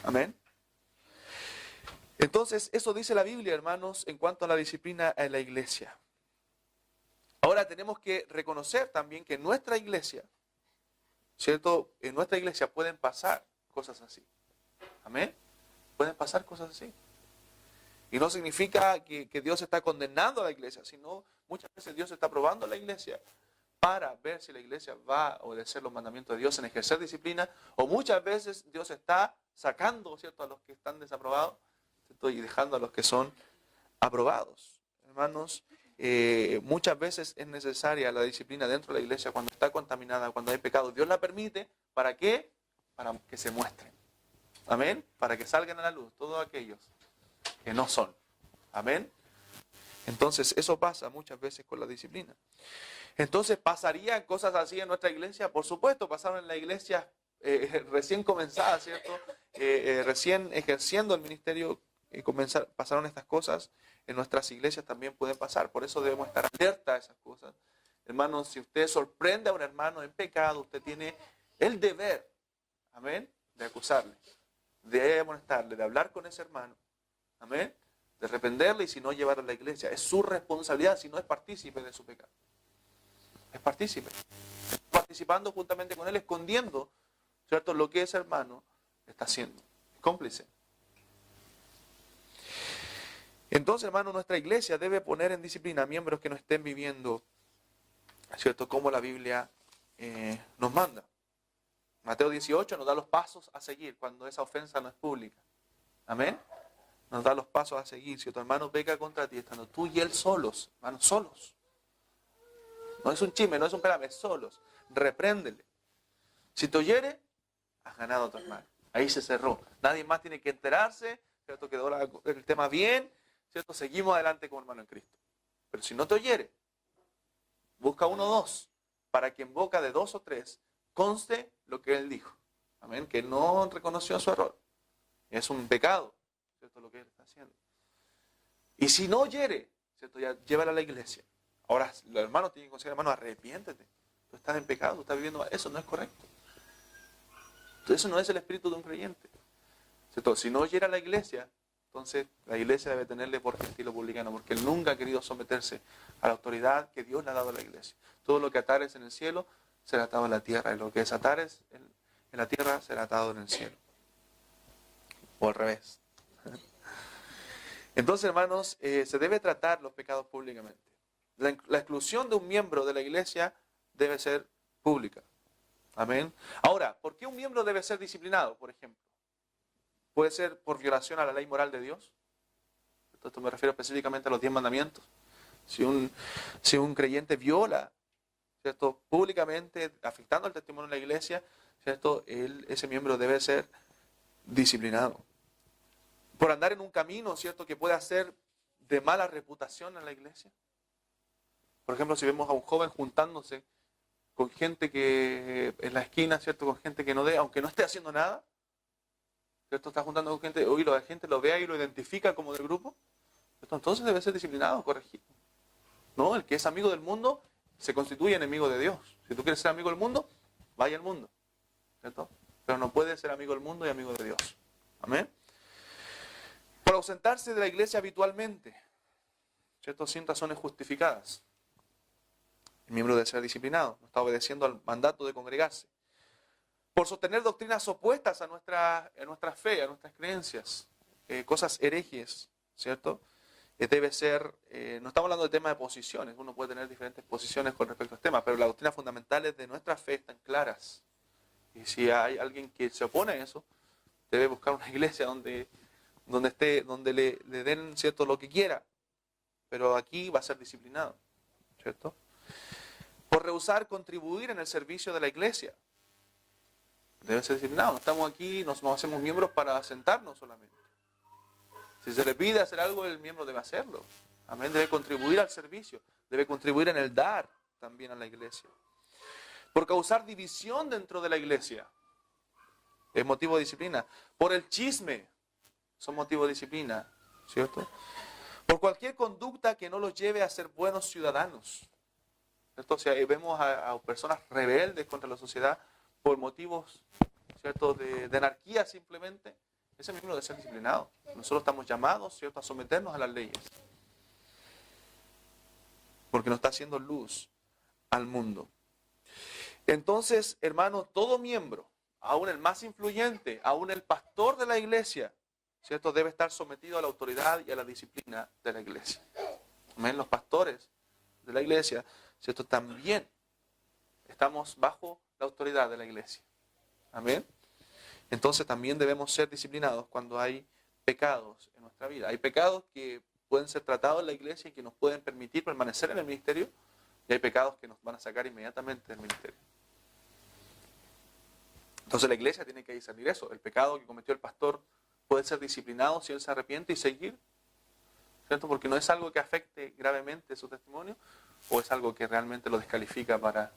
Amén. Entonces, eso dice la Biblia, hermanos, en cuanto a la disciplina en la iglesia. Ahora tenemos que reconocer también que en nuestra iglesia, ¿cierto?, en nuestra iglesia pueden pasar cosas así. Amén. Pueden pasar cosas así. Y no significa que Dios está condenando a la iglesia, sino muchas veces Dios está probando a la iglesia para ver si la iglesia va a obedecer los mandamientos de Dios en ejercer disciplina, o muchas veces Dios está sacando, ¿cierto?, a los que están desaprobados, ¿cierto?, y dejando a los que son aprobados. Hermanos, muchas veces es necesaria la disciplina dentro de la iglesia cuando está contaminada, cuando hay pecado. Dios la permite, ¿para qué? Para que se muestren. Amén. Para que salgan a la luz todos aquellos que no son. Amén. Entonces, eso pasa muchas veces con la disciplina. Entonces, ¿pasarían cosas así en nuestra iglesia? Por supuesto, pasaron en la iglesia recién comenzada, ¿cierto? Recién ejerciendo el ministerio, pasaron estas cosas. En nuestras iglesias también pueden pasar. Por eso debemos estar alerta a esas cosas. Hermanos, si usted sorprende a un hermano en pecado, usted tiene el deber, amén, de acusarle, de amonestarle, de hablar con ese hermano, amén, de reprenderle y si no llevarlo a la iglesia. Es su responsabilidad, si no es partícipe de su pecado. Es partícipe. Está participando juntamente con él, escondiendo, ¿cierto?, lo que ese hermano está haciendo. Cómplice. Entonces, hermano, nuestra iglesia debe poner en disciplina a miembros que no estén viviendo, ¿cierto?, como la Biblia nos manda. Mateo 18 nos da los pasos a seguir cuando esa ofensa no es pública. Amén. nos da los pasos a seguir. Si tu hermano peca contra ti, estando tú y él solos, hermanos, solos. No es un chisme, no es un espérame, solos. Repréndele. Si te oyere, has ganado a tu hermano. Ahí se cerró. Nadie más tiene que enterarse, ¿cierto? Quedó el tema bien, ¿cierto? Seguimos adelante como hermano en Cristo. Pero si no te oyere, busca 1 o 2, para que en boca de 2 o 3 conste lo que él dijo. Amén. Que él no reconoció su error. Es un pecado, ¿cierto? Lo que él está haciendo. Y si no oyere, ¿cierto? Ya llévala a la iglesia. Ahora, los hermanos tienen que considerar, hermano, arrepiéntete. Tú estás en pecado, tú estás viviendo mal. Eso no es correcto. Entonces, eso no es el espíritu de un creyente. ¿Cierto? Si no oyera a la iglesia, entonces la iglesia debe tenerle por gentil o publicano, porque él nunca ha querido someterse a la autoridad que Dios le ha dado a la iglesia. Todo lo que atares en el cielo será atado en la tierra, y lo que desatares en la tierra será atado en el cielo. O al revés. Entonces, hermanos, se debe tratar los pecados públicamente. La exclusión de un miembro de la iglesia debe ser pública. Amén. Ahora, ¿por qué un miembro debe ser disciplinado, por ejemplo? ¿Puede ser por violación a la ley moral de Dios? Esto me refiero específicamente a los 10 mandamientos. Si un creyente viola, ¿cierto?, públicamente, afectando el testimonio de la iglesia, ¿cierto?, ese miembro debe ser disciplinado. Por andar en un camino, ¿cierto?, que puede hacer de mala reputación en la iglesia. Por ejemplo, si vemos a un joven juntándose con gente que en la esquina, ¿cierto?, con gente que no dé, aunque no esté haciendo nada, ¿cierto?, está juntando con gente, y la gente lo vea y lo identifica como del grupo, ¿cierto?, entonces debe ser disciplinado, corregido. No, el que es amigo del mundo se constituye enemigo de Dios. Si tú quieres ser amigo del mundo, vaya al mundo, ¿cierto? Pero no puedes ser amigo del mundo y amigo de Dios. Amén. Por ausentarse de la iglesia habitualmente, ¿cierto?, sin razones justificadas. El miembro debe ser disciplinado, no está obedeciendo al mandato de congregarse. Por sostener doctrinas opuestas a nuestra fe, a nuestras creencias, cosas herejes, ¿cierto? Debe ser, no estamos hablando de tema de posiciones, uno puede tener diferentes posiciones con respecto a este tema, pero las doctrinas fundamentales de nuestra fe están claras. Y si hay alguien que se opone a eso, debe buscar una iglesia donde le den, ¿cierto?, lo que quiera, pero aquí va a ser disciplinado, ¿cierto? Por rehusar contribuir en el servicio de la iglesia, debe ser disciplinado. No estamos aquí, nos hacemos miembros para sentarnos solamente. Si se le pide hacer algo, el miembro debe hacerlo. Amén. Debe contribuir al servicio, debe contribuir en el dar también a la iglesia. Por causar división dentro de la iglesia, es motivo de disciplina. Por el chisme, son motivo de disciplina, ¿cierto? Por cualquier conducta que no los lleve a ser buenos ciudadanos. Entonces vemos a personas rebeldes contra la sociedad por motivos, ¿cierto?, de anarquía simplemente. Ese miembro debe ser disciplinado. Nosotros estamos llamados, ¿cierto?, a someternos a las leyes. Porque nos está haciendo luz al mundo. Entonces, hermanos, todo miembro, aún el más influyente, aún el pastor de la iglesia, ¿cierto?, debe estar sometido a la autoridad y a la disciplina de la iglesia. Amén. Los pastores de la iglesia, ¿cierto?, también estamos bajo la autoridad de la iglesia. Amén. Entonces también debemos ser disciplinados cuando hay pecados en nuestra vida. Hay pecados que pueden ser tratados en la iglesia y que nos pueden permitir permanecer en el ministerio, y hay pecados que nos van a sacar inmediatamente del ministerio. Entonces la iglesia tiene que discernir eso. El pecado que cometió el pastor puede ser disciplinado si él se arrepiente y seguir, ¿cierto? Porque no es algo que afecte gravemente su testimonio, o es algo que realmente lo descalifica para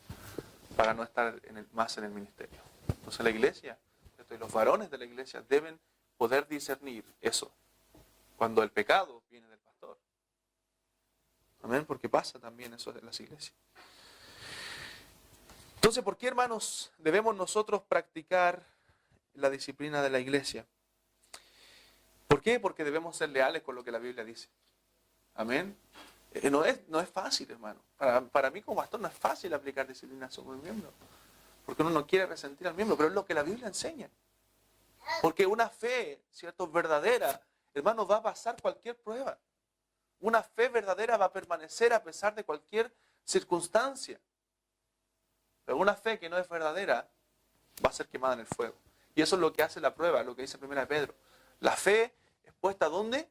no estar más en el ministerio. Entonces la iglesia, ¿cierto?, y los varones de la iglesia deben poder discernir eso cuando el pecado viene del pastor. Amén, porque pasa también eso en las iglesias. Entonces, ¿por qué, hermanos, debemos nosotros practicar la disciplina de la iglesia? ¿Por qué? Porque debemos ser leales con lo que la Biblia dice. Amén. No es fácil, hermano. Para mí como pastor no es fácil aplicar disciplina sobre un miembro. Porque uno no quiere resentir al miembro, pero es lo que la Biblia enseña. Porque una fe, ¿cierto?, verdadera, hermano, va a pasar cualquier prueba. Una fe verdadera va a permanecer a pesar de cualquier circunstancia. Pero una fe que no es verdadera va a ser quemada en el fuego. Y eso es lo que hace la prueba, lo que dice 1 Pedro. La fe es puesta ¿dónde?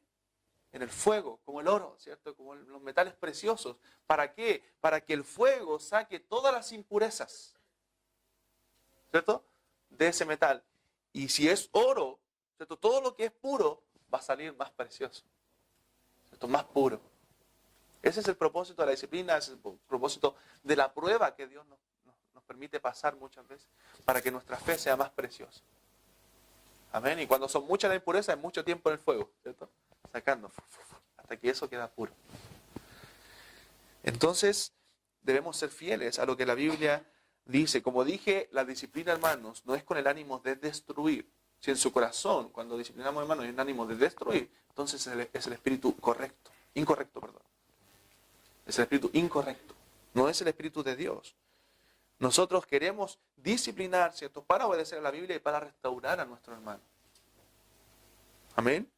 En el fuego, como el oro, ¿cierto? Como los metales preciosos. ¿Para qué? Para que el fuego saque todas las impurezas, ¿cierto? De ese metal. Y si es oro, ¿cierto? Todo lo que es puro va a salir más precioso, ¿cierto? Más puro. Ese es el propósito de la disciplina, ese es el propósito de la prueba que Dios nos permite pasar muchas veces para que nuestra fe sea más preciosa. Amén. Y cuando son muchas las impurezas, hay mucho tiempo en el fuego, ¿cierto? Sacando hasta que eso queda puro. Entonces, debemos ser fieles a lo que la Biblia dice. Como dije, la disciplina, hermanos, no es con el ánimo de destruir. Si en su corazón, cuando disciplinamos, hermanos, hay un ánimo de destruir, entonces es el espíritu incorrecto. Es el espíritu incorrecto. No es el espíritu de Dios. Nosotros queremos disciplinar, ¿cierto? Para obedecer a la Biblia y para restaurar a nuestro hermano. Amén.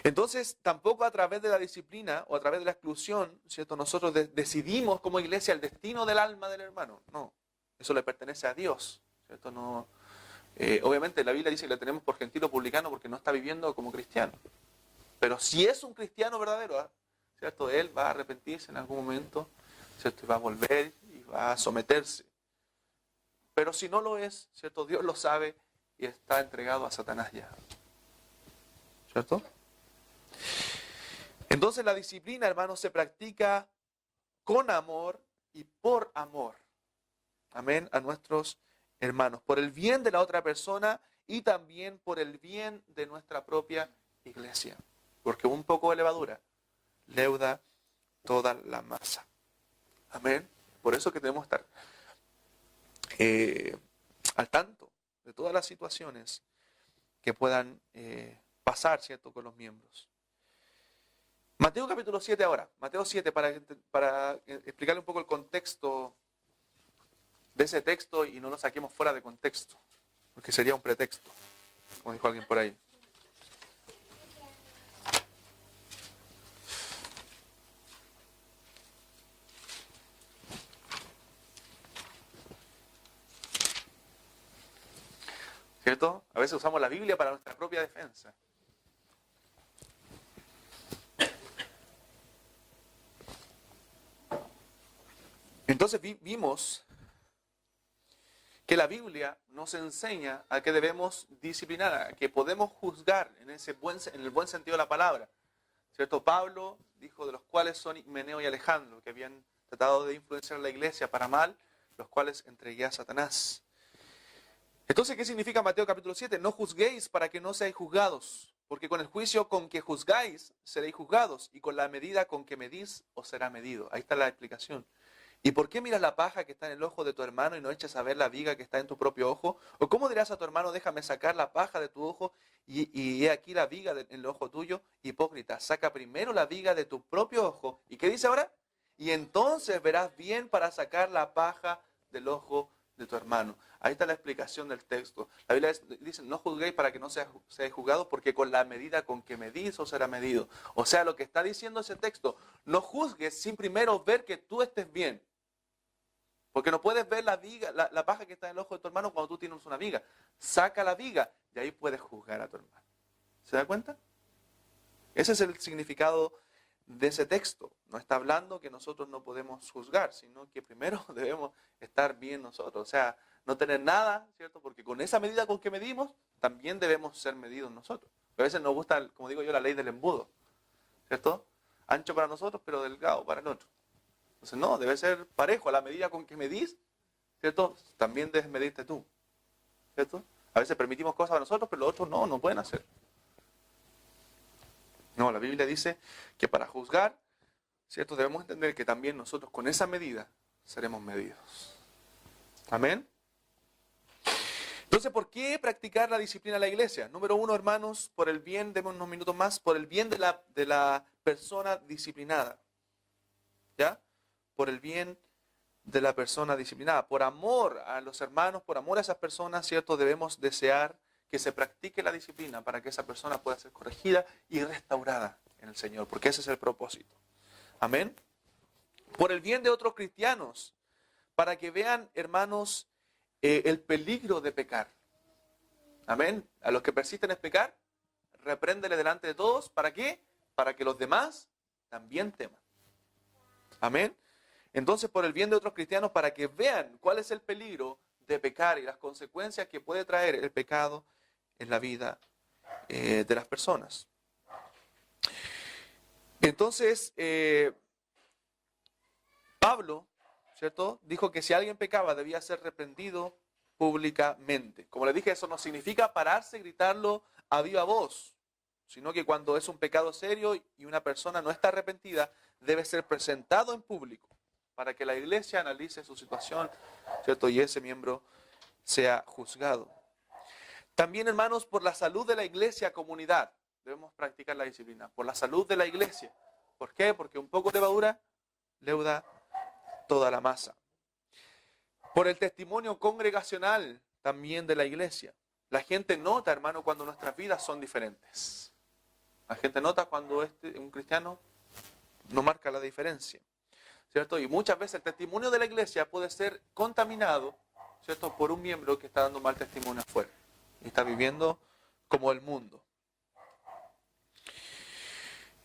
Entonces, tampoco a través de la disciplina o a través de la exclusión, ¿cierto? Nosotros decidimos como iglesia el destino del alma del hermano. No, eso le pertenece a Dios, ¿cierto? No, obviamente la Biblia dice que le tenemos por gentil o publicano porque no está viviendo como cristiano. Pero si es un cristiano verdadero, ¿cierto? Él va a arrepentirse en algún momento, ¿cierto? Y va a volver y va a someterse. Pero si no lo es, ¿cierto? Dios lo sabe y está entregado a Satanás ya. ¿Cierto? Entonces la disciplina, hermanos, se practica con amor y por amor. Amén, a nuestros hermanos. Por el bien de la otra persona y también por el bien de nuestra propia iglesia. Porque un poco de levadura leuda toda la masa. Amén. Por eso que debemos estar al tanto de todas las situaciones que puedan pasar, ¿cierto?, con los miembros. Mateo capítulo 7 ahora. Mateo 7 para explicarle un poco el contexto de ese texto y no lo saquemos fuera de contexto, porque sería un pretexto, como dijo alguien por ahí. ¿Cierto? A veces usamos la Biblia para nuestra propia defensa. Entonces vimos que la Biblia nos enseña a que debemos disciplinar, a que podemos juzgar en el buen sentido de la palabra. ¿Cierto? Pablo dijo de los cuales son Himeneo y Alejandro, que habían tratado de influenciar a la iglesia para mal, los cuales entregué a Satanás. Entonces, ¿qué significa Mateo capítulo 7? No juzguéis para que no seáis juzgados, porque con el juicio con que juzgáis seréis juzgados, y con la medida con que medís os será medido. Ahí está la explicación. ¿Y por qué miras la paja que está en el ojo de tu hermano y no echas a ver la viga que está en tu propio ojo? ¿O cómo dirás a tu hermano, déjame sacar la paja de tu ojo y he aquí la viga en el ojo tuyo? Hipócrita, saca primero la viga de tu propio ojo. ¿Y qué dice ahora? Y entonces verás bien para sacar la paja del ojo de tu hermano. Ahí está la explicación del texto. La Biblia dice, no juzguéis para que no seáis juzgados, porque con la medida con que medís os será medido. O sea, lo que está diciendo ese texto, no juzgues sin primero ver que tú estés bien. Porque no puedes ver la viga, la paja que está en el ojo de tu hermano cuando tú tienes una viga. Saca la viga y ahí puedes juzgar a tu hermano. ¿Se da cuenta? Ese es el significado de ese texto. No está hablando que nosotros no podemos juzgar, sino que primero debemos estar bien nosotros. O sea, no tener nada, ¿cierto? Porque con esa medida con que medimos, también debemos ser medidos nosotros. A veces nos gusta, como digo yo, la ley del embudo, ¿cierto? Ancho para nosotros, pero delgado para el otro. Entonces, no, debe ser parejo. A la medida con que medís, ¿cierto? También debes medirte tú, ¿cierto? A veces permitimos cosas a nosotros, pero los otros no pueden hacer. No, la Biblia dice que para juzgar, ¿cierto? Debemos entender que también nosotros con esa medida seremos medidos. Amén. Entonces, ¿por qué practicar la disciplina en la iglesia? Número uno, hermanos, por el bien, demos unos minutos más, por el bien de la persona disciplinada. ¿Ya? Por el bien de la persona disciplinada. Por amor a los hermanos, por amor a esas personas, ¿cierto? Debemos desear que se practique la disciplina para que esa persona pueda ser corregida y restaurada en el Señor, porque ese es el propósito. Amén. Por el bien de otros cristianos, para que vean, hermanos, el peligro de pecar. Amén. A los que persisten en pecar, repréndele delante de todos. ¿Para qué? Para que los demás también teman. Amén. Entonces, por el bien de otros cristianos, para que vean cuál es el peligro de pecar y las consecuencias que puede traer el pecado en la vida de las personas. Entonces, Pablo, ¿cierto?, dijo que si alguien pecaba debía ser reprendido públicamente. Como le dije, eso no significa pararse y gritarlo a viva voz, sino que cuando es un pecado serio y una persona no está arrepentida, debe ser presentado en público para que la iglesia analice su situación, ¿cierto?, y ese miembro sea juzgado. También, hermanos, por la salud de la iglesia, comunidad, debemos practicar la disciplina. Por la salud de la iglesia. ¿Por qué? Porque un poco de levadura leuda toda la masa. Por el testimonio congregacional también de la iglesia. La gente nota, hermano, cuando nuestras vidas son diferentes. La gente nota cuando un cristiano no marca la diferencia, ¿cierto? Y muchas veces el testimonio de la iglesia puede ser contaminado, ¿cierto?, por un miembro que está dando mal testimonio afuera y está viviendo como el mundo.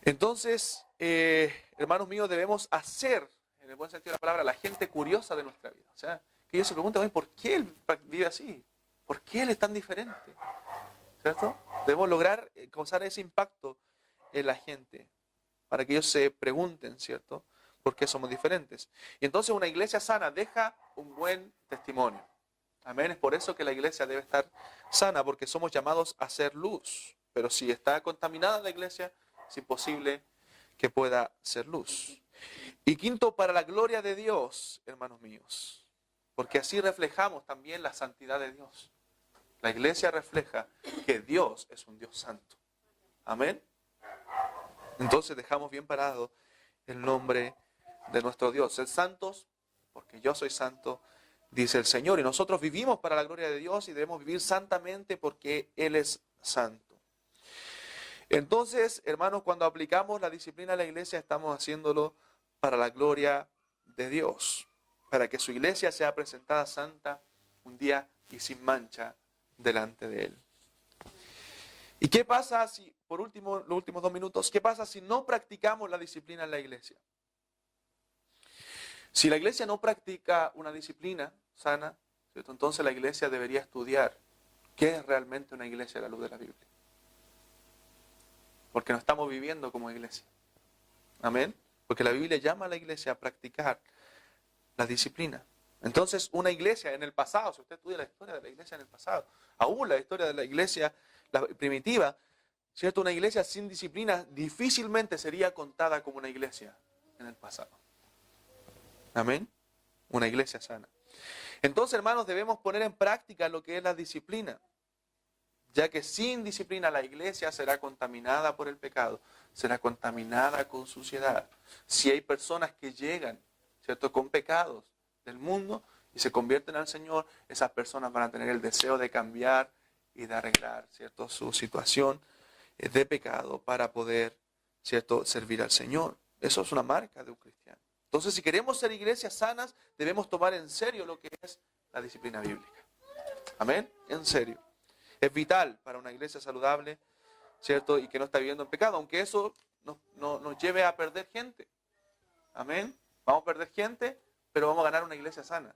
Entonces, hermanos míos, debemos hacer, en el buen sentido de la palabra, la gente curiosa de nuestra vida. O sea, que ellos se preguntan, ¿por qué él vive así? ¿Por qué él es tan diferente? ¿Cierto? Debemos lograr causar ese impacto en la gente, para que ellos se pregunten, ¿cierto?, por qué somos diferentes. Y entonces una iglesia sana deja un buen testimonio. Amén. Es por eso que la iglesia debe estar sana, porque somos llamados a ser luz. Pero si está contaminada la iglesia, es imposible que pueda ser luz. Y quinto, para la gloria de Dios, hermanos míos, porque así reflejamos también la santidad de Dios. La iglesia refleja que Dios es un Dios santo. Amén. Entonces dejamos bien parado el nombre de nuestro Dios. Ser santos, porque yo soy santo, dice el Señor. Y nosotros vivimos para la gloria de Dios y debemos vivir santamente porque Él es santo. Entonces, hermanos, cuando aplicamos la disciplina a la iglesia, estamos haciéndolo para la gloria de Dios, para que su iglesia sea presentada santa un día y sin mancha delante de Él. ¿Y qué pasa si, por último, los últimos 2 minutos, qué pasa si no practicamos la disciplina en la iglesia? Si la iglesia no practica una disciplina sana, ¿cierto?, entonces la iglesia debería estudiar qué es realmente una iglesia a la luz de la Biblia. Porque no estamos viviendo como iglesia. Amén. Porque la Biblia llama a la iglesia a practicar la disciplina. Entonces, una iglesia en el pasado, si usted estudia la historia de la iglesia en el pasado, aún la historia de la iglesia la primitiva, ¿cierto?, una iglesia sin disciplina difícilmente sería contada como una iglesia en el pasado. Amén. Una iglesia sana. Entonces, hermanos, debemos poner en práctica lo que es la disciplina, ya que sin disciplina la iglesia será contaminada por el pecado, será contaminada con suciedad. Si hay personas que llegan, ¿cierto?, con pecados del mundo y se convierten al Señor, esas personas van a tener el deseo de cambiar y de arreglar, ¿cierto?, su situación de pecado para poder, ¿cierto?, servir al Señor. Eso es una marca de un cristiano. Entonces, si queremos ser iglesias sanas, debemos tomar en serio lo que es la disciplina bíblica. Amén. En serio. Es vital para una iglesia saludable, ¿cierto?, y que no está viviendo en pecado, aunque eso nos lleve a perder gente. Amén. Vamos a perder gente, pero vamos a ganar una iglesia sana.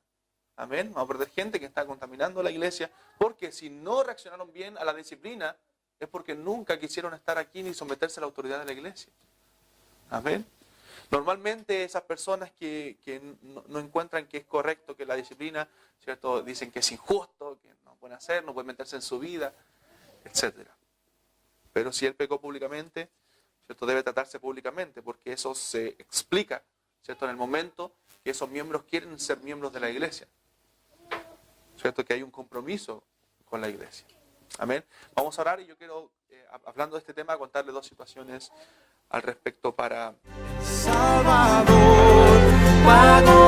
Amén. Vamos a perder gente que está contaminando la iglesia, porque si no reaccionaron bien a la disciplina, es porque nunca quisieron estar aquí ni someterse a la autoridad de la iglesia. Amén. Normalmente esas personas que no encuentran que es correcto que la disciplina, ¿cierto?, dicen que es injusto, que no pueden hacer, no pueden meterse en su vida, etc. Pero si él pecó públicamente, ¿cierto?, debe tratarse públicamente, porque eso se explica, ¿cierto?, en el momento que esos miembros quieren ser miembros de la iglesia, ¿cierto?, que hay un compromiso con la iglesia. Amén. Vamos a orar y yo quiero, hablando de este tema, contarle 2 situaciones al respecto para... Salvador, pago